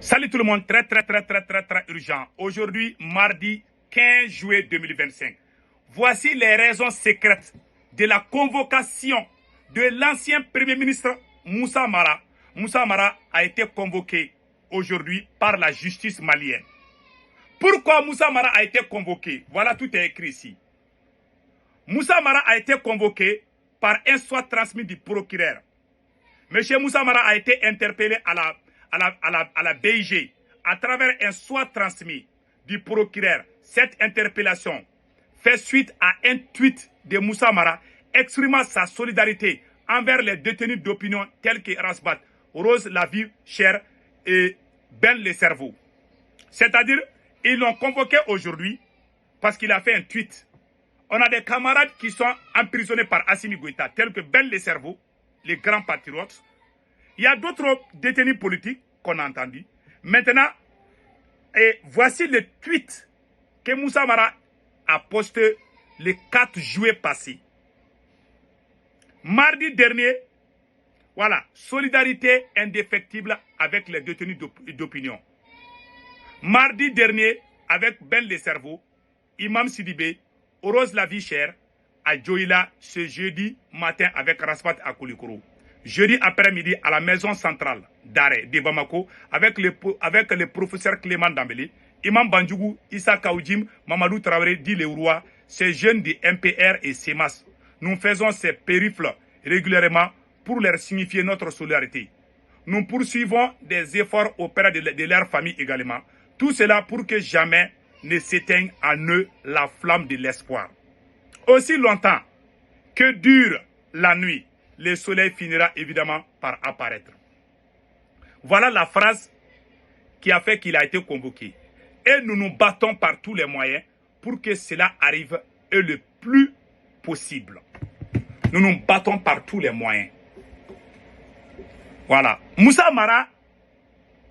Salut tout le monde, très urgent. Aujourd'hui, mardi 15 juillet 2025. Voici les raisons secrètes de la convocation de l'ancien Premier ministre Moussa Mara. Moussa Mara a été convoqué aujourd'hui par la justice malienne. Pourquoi Moussa Mara a été convoqué? Voilà, tout est écrit ici. Moussa Mara a été convoqué par un soit transmis du procureur. Monsieur Moussa Mara a été interpellé à la BIG à travers un soit transmis du procureur. Cette interpellation fait suite à un tweet de Moussa Mara exprimant sa solidarité envers les détenus d'opinion tels que Rasbat, Rose la vie chère et Ben le cerveau. C'est-à-dire, ils l'ont convoqué aujourd'hui parce qu'il a fait un tweet. On a des camarades qui sont emprisonnés par Assimi Goïta, tels que Ben le cerveau, les grands patriotes. Il y a d'autres détenus politiques qu'on a entendus. Maintenant, voici le tweet que Moussa Mara a posté le 4 juillet passé. Mardi dernier, voilà, solidarité indéfectible avec les détenus d'opinion. Mardi dernier, avec Ben le cerveau, Imam Sidibé, Rose la vie chère, à Djoïla ce jeudi matin avec Raspat à Koulikoro. Jeudi après-midi à la maison centrale d'arrêt de Bamako avec le professeur Clément Dambélé, Imam Bandjougou, Issa Kaoudjim, Mamadou Traoré, dit les rois, ces jeunes de MPR et CEMAS. Nous faisons ces périples régulièrement pour leur signifier notre solidarité. Nous poursuivons des efforts auprès de leur famille également. Tout cela pour que jamais ne s'éteigne en eux la flamme de l'espoir. Aussi longtemps que dure la nuit, le soleil finira évidemment par apparaître. Voilà la phrase qui a fait qu'il a été convoqué. Et nous nous battons par tous les moyens pour que cela arrive le plus possible. Nous nous battons par tous les moyens. Voilà. Moussa Mara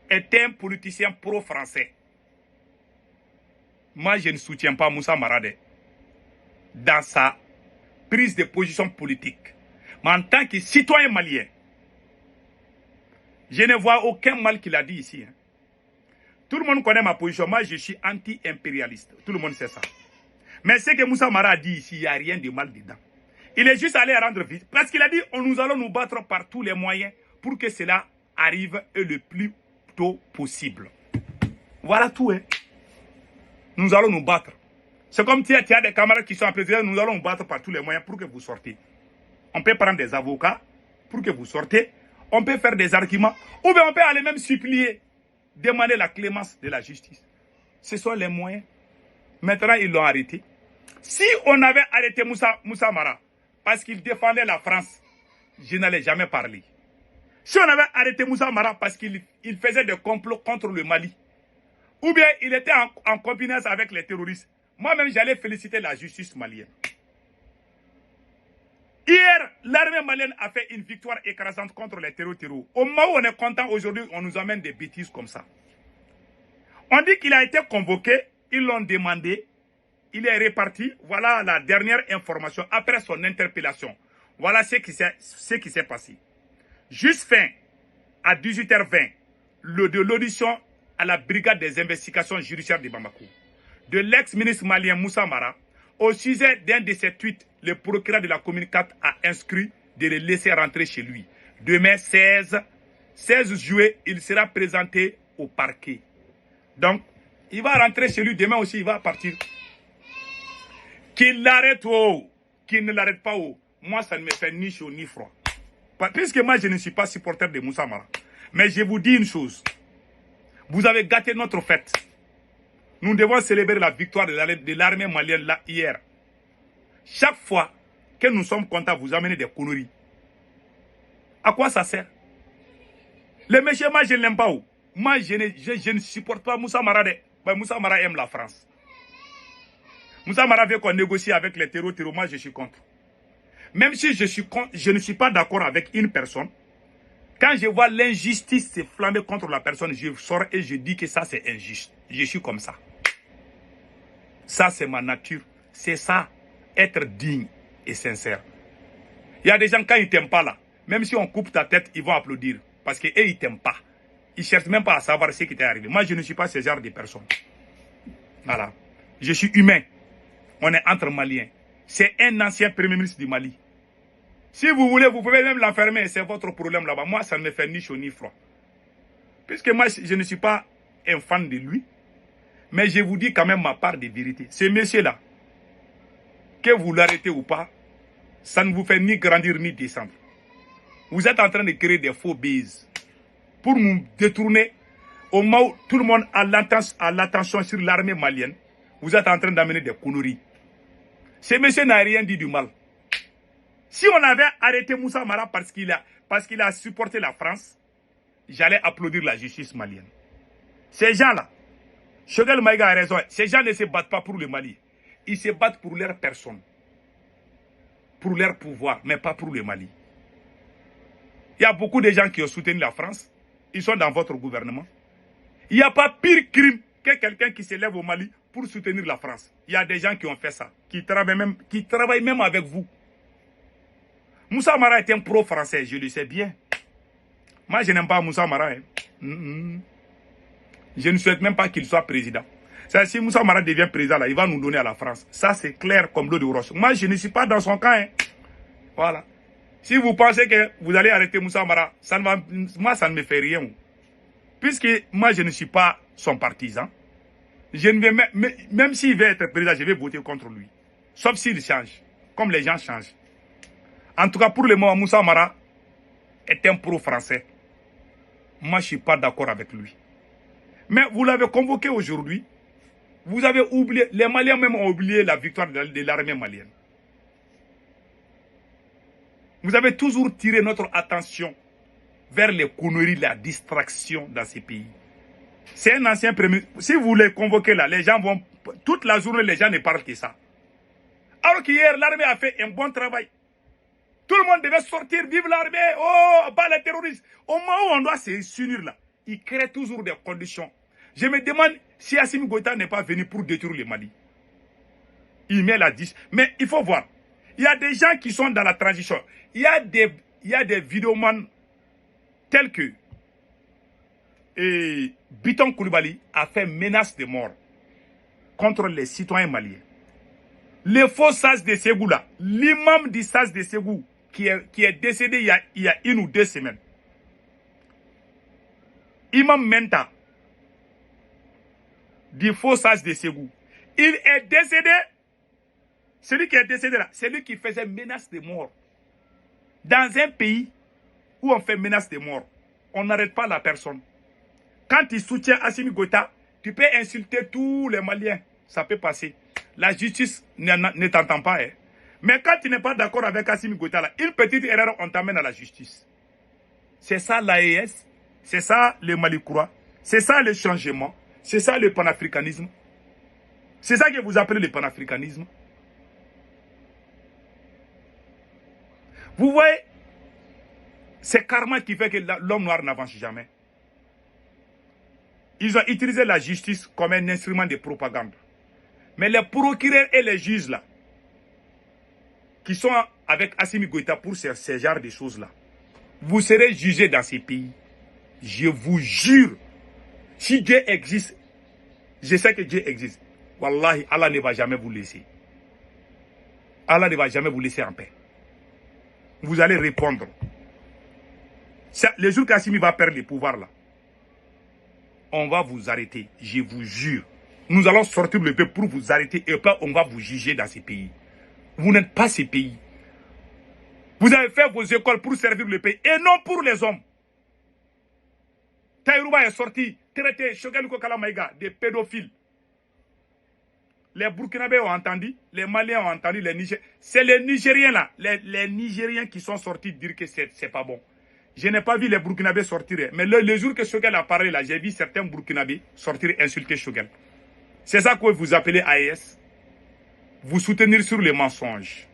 est un politicien pro-français. Moi, je ne soutiens pas Moussa Mara dans sa prise de position politique. Mais en tant que citoyen malien, je ne vois aucun mal qu'il a dit ici. Tout le monde connaît ma position. Moi, je suis anti-impérialiste. Tout le monde sait ça. Mais ce que Moussa Mara a dit ici, il n'y a rien de mal dedans. Il est juste allé rendre vite. Parce qu'il a dit, nous allons nous battre par tous les moyens pour que cela arrive le plus tôt possible. Voilà tout. Nous allons nous battre. C'est comme tu as des camarades qui sont en président, nous allons nous battre par tous les moyens pour que vous sortez. On peut prendre des avocats pour que vous sortez. On peut faire des arguments. Ou bien on peut aller même supplier, demander la clémence de la justice. Ce sont les moyens. Maintenant, ils l'ont arrêté. Si on avait arrêté Moussa Mara parce qu'il défendait la France, je n'allais jamais parler. Si on avait arrêté Moussa Mara parce qu'il faisait des complots contre le Mali, ou bien il était en copinage avec les terroristes, moi-même j'allais féliciter la justice malienne. Hier, l'armée malienne a fait une victoire écrasante contre les terroristes. Au moment où on est content, aujourd'hui, on nous amène des bêtises comme ça. On dit qu'il a été convoqué, ils l'ont demandé, il est reparti. Voilà la dernière information après son interpellation. Voilà ce qui s'est passé. Juste fin, à 18h20, de l'audition à la brigade des investigations judiciaires de Bamako, de l'ex-ministre malien Moussa Mara, au sujet d'un de ses tweets, le procureur de la commune 4 a inscrit de le laisser rentrer chez lui. Demain, 16 juillet, il sera présenté au parquet. Donc, il va rentrer chez lui. Demain aussi, il va partir. Qu'il l'arrête ou qu'il ne l'arrête pas, moi, ça ne me fait ni chaud ni froid. Puisque moi, je ne suis pas supporter de Moussa Mara. Mais je vous dis une chose. Vous avez gâté notre fête. Nous devons célébrer la victoire de l'armée malienne là, hier. Chaque fois que nous sommes contents, vous amenez des conneries. À quoi ça sert? Le monsieur, moi, je ne l'aime pas. Moi, je ne supporte pas Moussa Mara. Moussa Mara aime la France. Moussa Mara veut qu'on négocie avec les terroristes. Moi, je suis contre. Même si je ne suis pas d'accord avec une personne, quand je vois l'injustice se flammer contre la personne, je sors et je dis que ça, c'est injuste. Je suis comme ça. Ça, c'est ma nature. C'est ça, être digne et sincère. Il y a des gens, quand ils ne t'aiment pas là, même si on coupe ta tête, ils vont applaudir. Parce qu'eux, ils ne t'aiment pas. Ils ne cherchent même pas à savoir ce qui est arrivé. Moi, je ne suis pas ce genre de personne. Voilà. Je suis humain. On est entre Maliens. C'est un ancien premier ministre du Mali. Si vous voulez, vous pouvez même l'enfermer. C'est votre problème là-bas. Moi, ça ne me fait ni chaud ni froid. Puisque moi, je ne suis pas un fan de lui. Mais je vous dis quand même ma part de vérité. Ce monsieur-là, que vous l'arrêtez ou pas, ça ne vous fait ni grandir ni descendre. Vous êtes en train de créer des faux bises pour nous détourner. Au moment où tout le monde a l'attention sur l'armée malienne, vous êtes en train d'amener des conneries. Ce monsieur n'a rien dit du mal. Si on avait arrêté Moussa Mara parce qu'il a supporté la France, j'allais applaudir la justice malienne. Ces gens-là, Choguel Maïga a raison, ces gens ne se battent pas pour le Mali. Ils se battent pour leur personne, pour leur pouvoir, mais pas pour le Mali. Il y a beaucoup de gens qui ont soutenu la France. Ils sont dans votre gouvernement. Il n'y a pas pire crime que quelqu'un qui se lève au Mali pour soutenir la France. Il y a des gens qui ont fait ça, qui travaillent même avec vous. Moussa Mara est un pro-français, je le sais bien. Moi, je n'aime pas Moussa Mara. Je ne souhaite même pas qu'il soit président. Si Moussa Mara devient président, là, il va nous donner à la France. Ça, c'est clair comme l'eau de roche. Moi, je ne suis pas dans son camp. Voilà. Si vous pensez que vous allez arrêter Moussa Mara, moi, ça ne me fait rien. Puisque moi, je ne suis pas son partisan. Je ne vais même s'il veut être président, je vais voter contre lui. Sauf s'il change, comme les gens changent. En tout cas, pour le moment, Moussa Mara est un pro-français. Moi, je ne suis pas d'accord avec lui. Mais vous l'avez convoqué aujourd'hui. Vous avez oublié, les Maliens même ont oublié la victoire de l'armée malienne. Vous avez toujours tiré notre attention vers les conneries, la distraction dans ces pays. C'est un ancien premier. Si vous les convoquez là, les gens vont... Toute la journée, les gens ne parlent que ça. Alors qu'hier, l'armée a fait un bon travail. Tout le monde devait sortir, vive l'armée, oh, pas les terroristes. Au moment où on doit s'unir là, ils créent toujours des conditions. Je me demande si Assimi Goïta n'est pas venu pour détruire le Mali. Il met la 10. Mais il faut voir. Il y a des gens qui sont dans la transition. Il y a des vidéomans tels que Biton Koulibaly a fait menace de mort contre les citoyens maliens. Les faux Sas de Ségou là, l'imam du Sas de Ségou qui est décédé il y a 1 ou 2 semaines. Imam Menta, du faux Sas de Ségou. Il est décédé. Celui qui est décédé là, c'est lui qui faisait menace de mort. Dans un pays où on fait menace de mort, on n'arrête pas la personne. Quand tu soutiens Assimi Goïta, tu peux insulter tous les Maliens. Ça peut passer. La justice ne t'entend pas. Mais quand tu n'es pas d'accord avec Assimi Goïta, là, une petite erreur, on t'amène à la justice. C'est ça l'AES, c'est ça le Mali Croix, c'est ça le changement, c'est ça le panafricanisme. C'est ça que vous appelez le panafricanisme. Vous voyez, c'est karma qui fait que l'homme noir n'avance jamais. Ils ont utilisé la justice comme un instrument de propagande. Mais les procureurs et les juges là, qui sont avec Assimi Goïta pour ce genre de choses-là, vous serez jugés dans ces pays. Je vous jure, si Dieu existe, je sais que Dieu existe. Wallahi, Allah ne va jamais vous laisser. Allah ne va jamais vous laisser en paix. Vous allez répondre. Le jour qu'Assimi va perdre le pouvoir là, on va vous arrêter, je vous jure. Nous allons sortir le peuple pour vous arrêter et puis on va vous juger dans ces pays. Vous n'êtes pas ces pays. Vous avez fait vos écoles pour servir le pays et non pour les hommes. Taïrouba est sorti, traité Choguel Kokala Maïga, des pédophiles. Les Burkinabés ont entendu, les Maliens ont entendu, les Nigériens. C'est les Nigériens là, les Nigériens qui sont sortis dire que c'est pas bon. Je n'ai pas vu les Burkinabés sortir. Mais le jour que Choguel a parlé là, j'ai vu certains Burkinabés sortir insulter Choguel. C'est ça que vous appelez AES. Vous soutenir sur les mensonges,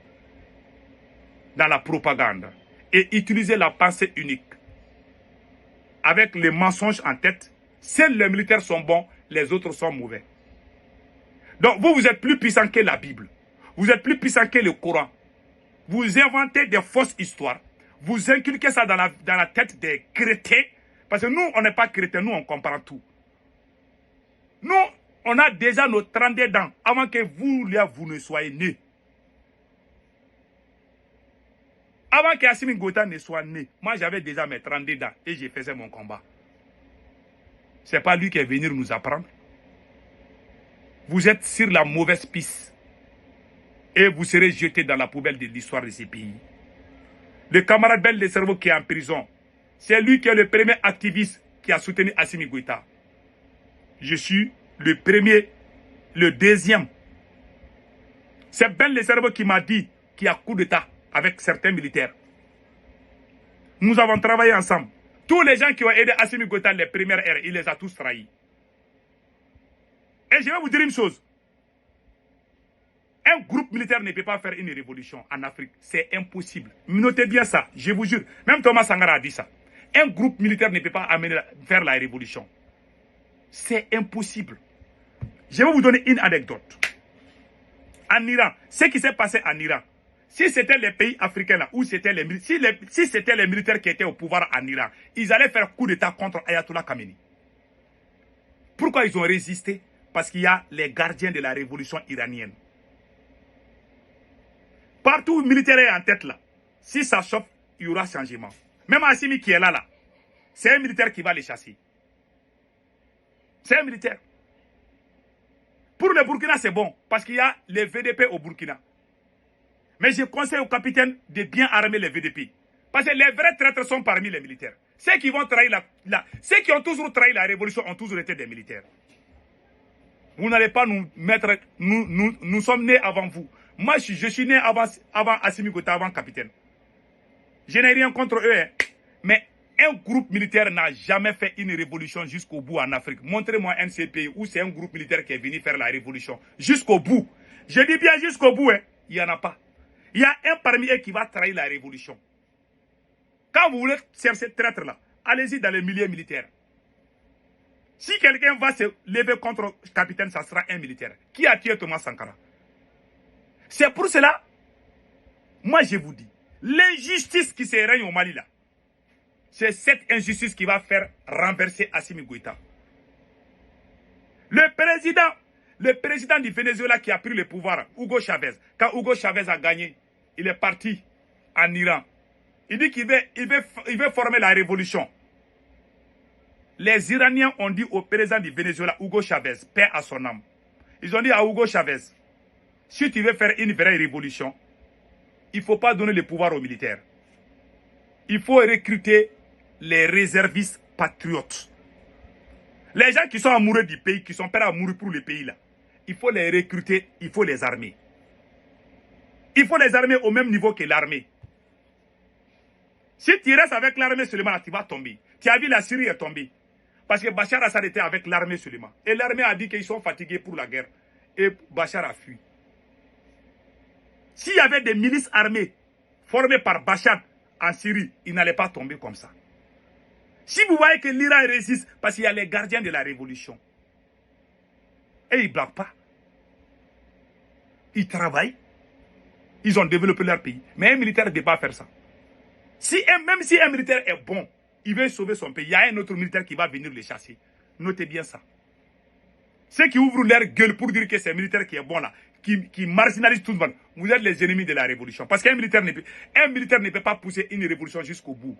dans la propagande, et utiliser la pensée unique. Avec les mensonges en tête, seuls les militaires sont bons, les autres sont mauvais. Donc vous êtes plus puissant que la Bible. Vous êtes plus puissant que le Coran. Vous inventez des fausses histoires. Vous inculquez ça dans la tête des crétins. Parce que nous, on n'est pas chrétiens, nous, on comprend tout. Nous, on a déjà nos 32 dents avant que vous, là, vous ne soyez nés. Avant que Assimi Goïta ne soit né, moi, j'avais déjà mes 32 dents et je faisais mon combat. Ce n'est pas lui qui est venu nous apprendre. Vous êtes sur la mauvaise piste et vous serez jeté dans la poubelle de l'histoire de ces pays. Le camarade Bel de Cerveau qui est en prison, c'est lui qui est le premier activiste qui a soutenu Assimi Goïta. Je suis le premier, le deuxième. C'est Bel de Cerveau qui m'a dit qu'il y a coup d'État avec certains militaires. Nous avons travaillé ensemble. Tous les gens qui ont aidé Assimi Goïta les premières heures, il les a tous trahis. Et je vais vous dire une chose. Un groupe militaire ne peut pas faire une révolution en Afrique. C'est impossible. Notez bien ça, je vous jure. Même Thomas Sankara a dit ça. Un groupe militaire ne peut pas faire la révolution. C'est impossible. Je vais vous donner une anecdote. En Iran, ce qui s'est passé en Iran, si c'était les pays africains là, où c'était si c'était les militaires qui étaient au pouvoir en Iran, ils allaient faire coup d'État contre Ayatollah Khamenei. Pourquoi ils ont résisté? Parce qu'il y a les gardiens de la révolution iranienne. Partout où le militaire est en tête là, si ça chauffe, il y aura changement. Même Assimi qui est là, c'est un militaire qui va les chasser. C'est un militaire. Pour le Burkina, c'est bon, parce qu'il y a les VDP au Burkina. Mais je conseille aux capitaines de bien armer les VDP. Parce que les vrais traîtres sont parmi les militaires. Ceux qui vont trahir ceux qui ont toujours trahi la révolution ont toujours été des militaires. Vous n'allez pas nous mettre... Nous sommes nés avant vous. Moi, je suis né avant Assimi Goïta, avant capitaine. Je n'ai rien contre eux. Hein. Mais un groupe militaire n'a jamais fait une révolution jusqu'au bout en Afrique. Montrez-moi un seul pays où c'est un groupe militaire qui est venu faire la révolution. Jusqu'au bout. Je dis bien jusqu'au bout. Hein. Il n'y en a pas. Il y a un parmi eux qui va trahir la révolution. Quand vous voulez chercher ce traître-là, allez-y dans les milieux militaires. Si quelqu'un va se lever contre le capitaine, ça sera un militaire. Qui a tué Thomas Sankara? C'est pour cela, moi je vous dis, l'injustice qui se règne au Mali là, c'est cette injustice qui va faire renverser Assimi Goïta. Le président du Venezuela qui a pris le pouvoir, Hugo Chavez, quand Hugo Chavez a gagné, il est parti en Iran. Il dit qu'il veut former la révolution. Les Iraniens ont dit au président du Venezuela, Hugo Chavez, paix à son âme. Ils ont dit à Hugo Chavez, si tu veux faire une vraie révolution, il ne faut pas donner le pouvoir aux militaires. Il faut recruter les réservistes patriotes. Les gens qui sont amoureux du pays, qui sont prêts à mourir pour le pays là, il faut les recruter, il faut les armer. Il faut les armer au même niveau que l'armée. Si tu restes avec l'armée seulement, tu vas tomber. Tu as vu, la Syrie est tombée. Parce que Bachar Assad était avec l'armée seulement. Et l'armée a dit qu'ils sont fatigués pour la guerre. Et Bachar a fui. S'il y avait des milices armées formées par Bachar en Syrie, ils n'allaient pas tomber comme ça. Si vous voyez que l'Iran résiste, parce qu'il y a les gardiens de la révolution. Et ils ne blaguent pas. Ils travaillent. Ils ont développé leur pays. Mais un militaire ne peut pas faire ça. Même si un militaire est bon, il veut sauver son pays, il y a un autre militaire qui va venir les chasser. Notez bien ça. Ceux qui ouvrent leur gueule pour dire que c'est un militaire qui est bon là, qui marginalise tout le monde, vous êtes les ennemis de la révolution. Parce qu'un militaire ne peut pas pousser une révolution jusqu'au bout.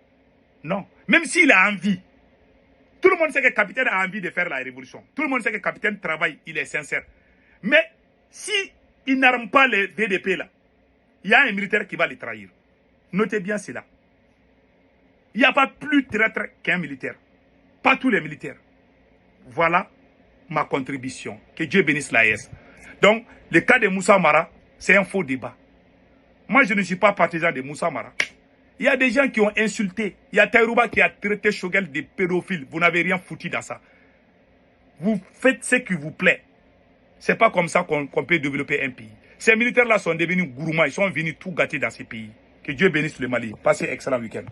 Non. Même s'il a envie. Tout le monde sait que le capitaine a envie de faire la révolution. Tout le monde sait que le capitaine travaille, il est sincère. Mais si il n'arme pas les VDP là, il y a un militaire qui va les trahir. Notez bien cela. Il n'y a pas plus traître qu'un militaire. Pas tous les militaires. Voilà ma contribution. Que Dieu bénisse l'AES. Donc, le cas de Moussa Mara, c'est un faux débat. Moi, je ne suis pas partisan de Moussa Mara. Il y a des gens qui ont insulté. Il y a Taïrouba qui a traité Choguel de pédophile. Vous n'avez rien foutu dans ça. Vous faites ce qui vous plaît. C'est pas comme ça qu'on peut développer un pays. Ces militaires-là sont devenus gourmands. Ils sont venus tout gâter dans ces pays. Que Dieu bénisse le Mali. Passez un excellent week-end.